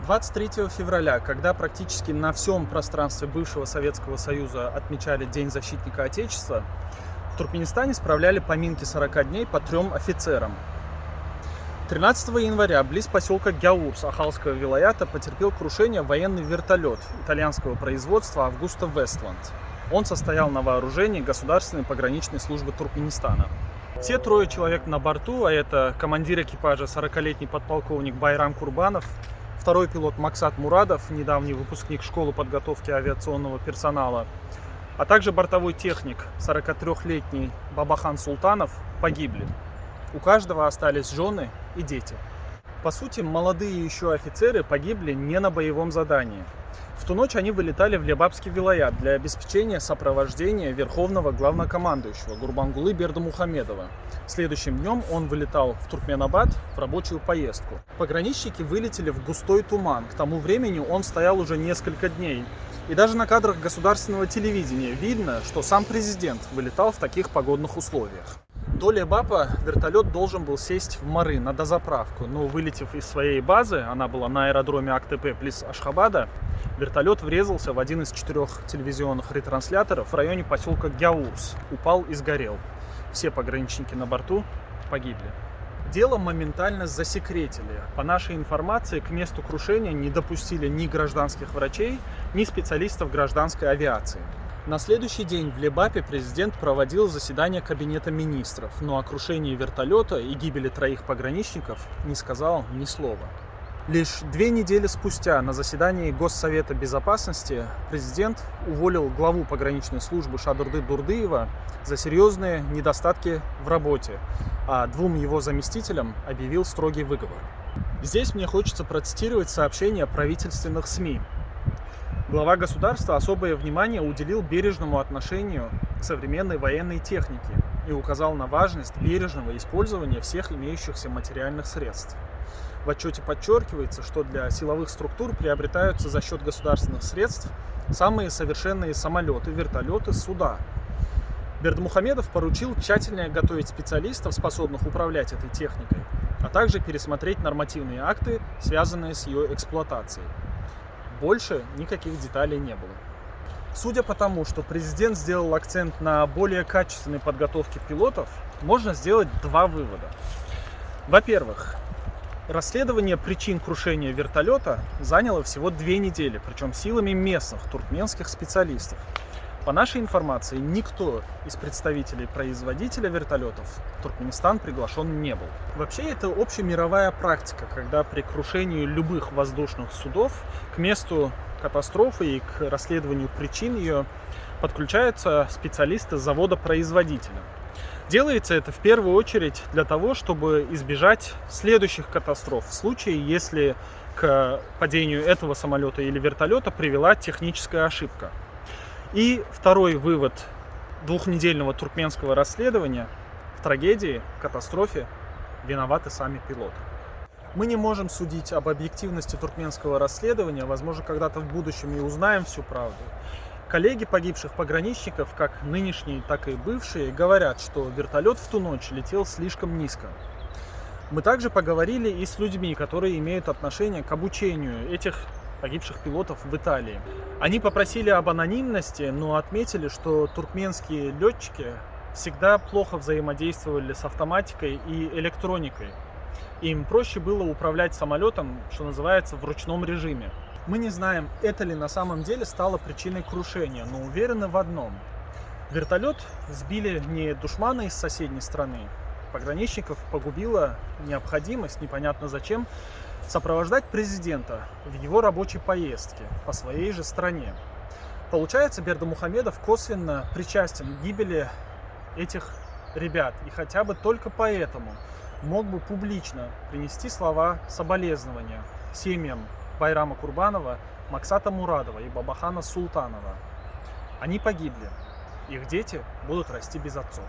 23 февраля, когда практически на всем пространстве бывшего Советского Союза отмечали День защитника Отечества, в Туркменистане справляли поминки 40 дней по 3 офицерам. 13 января близ поселка Гяурс Ахалского вилаята потерпел крушение военный вертолет итальянского производства Августа Вестланд. Он состоял на вооружении Государственной пограничной службы Туркменистана. Все 3 человек на борту, а это командир экипажа 40-летний подполковник Байрам Курбанов, второй пилот Максат Мурадов, недавний выпускник школы подготовки авиационного персонала, а также бортовой техник 43-летний Бабахан Султанов погибли. У каждого остались жены и дети. По сути, молодые еще офицеры погибли не на боевом задании. В ту ночь они вылетали в Лебабский вилаят для обеспечения сопровождения верховного главнокомандующего Гурбангулы Бердымухамедова. Следующим днем он вылетал в Туркменабад в рабочую поездку. Пограничники вылетели в густой туман. К тому времени он стоял уже несколько дней. И даже на кадрах государственного телевидения видно, что сам президент вылетал в таких погодных условиях. До Лебапа вертолет должен был сесть в Мары на дозаправку, но вылетев из своей базы, она была на аэродроме Актепе близ Ашхабада, вертолет врезался в один из 4 телевизионных ретрансляторов в районе поселка Гяурс, упал и сгорел. Все пограничники на борту погибли. Дело моментально засекретили. По нашей информации, к месту крушения не допустили ни гражданских врачей, ни специалистов гражданской авиации. На следующий день в Лебапе президент проводил заседание Кабинета министров, но о крушении вертолета и гибели 3 пограничников не сказал ни слова. Лишь 2 недели спустя на заседании Госсовета безопасности президент уволил главу пограничной службы Шадурды Дурдыева за серьезные недостатки в работе, а 2 его заместителям объявил строгий выговор. Здесь мне хочется процитировать сообщение правительственных СМИ. Глава государства особое внимание уделил бережному отношению к современной военной технике и указал на важность бережного использования всех имеющихся материальных средств. В отчете подчеркивается, что для силовых структур приобретаются за счет государственных средств самые совершенные самолеты, вертолеты, суда. Бердымухамедов поручил тщательно готовить специалистов, способных управлять этой техникой, а также пересмотреть нормативные акты, связанные с ее эксплуатацией. Больше никаких деталей не было. Судя по тому, что президент сделал акцент на более качественной подготовке пилотов, можно сделать 2 вывода. Во-первых, расследование причин крушения вертолета заняло всего 2 недели, причем силами местных туркменских специалистов. По нашей информации, никто из представителей производителя вертолетов в Туркменистан приглашен не был. Вообще, это общемировая практика, когда при крушении любых воздушных судов к месту катастрофы и к расследованию причин ее подключаются специалисты завода-производителя. Делается это в первую очередь для того, чтобы избежать следующих катастроф в случае, если к падению этого самолета или вертолета привела техническая ошибка. И второй вывод 2-недельного туркменского расследования: в трагедии, в катастрофе виноваты сами пилоты. Мы не можем судить об объективности туркменского расследования, возможно, когда-то в будущем и узнаем всю правду. Коллеги погибших пограничников, как нынешние, так и бывшие, говорят, что вертолет в ту ночь летел слишком низко. Мы также поговорили и с людьми, которые имеют отношение к обучению этих погибших пилотов в Италии. Они попросили об анонимности, но отметили, что туркменские летчики всегда плохо взаимодействовали с автоматикой и электроникой. Им проще было управлять самолетом, что называется, в ручном режиме. Мы не знаем, это ли на самом деле стало причиной крушения, но уверены в одном. Вертолет сбили не душманы из соседней страны. Пограничников погубила необходимость, непонятно зачем, сопровождать президента в его рабочей поездке по своей же стране. Получается, Бердымухамедов косвенно причастен к гибели этих ребят, и хотя бы только поэтому мог бы публично принести слова соболезнования семьям Байрама Курбанова, Максата Мурадова и Бабахана Султанова. Они погибли, их дети будут расти без отцов.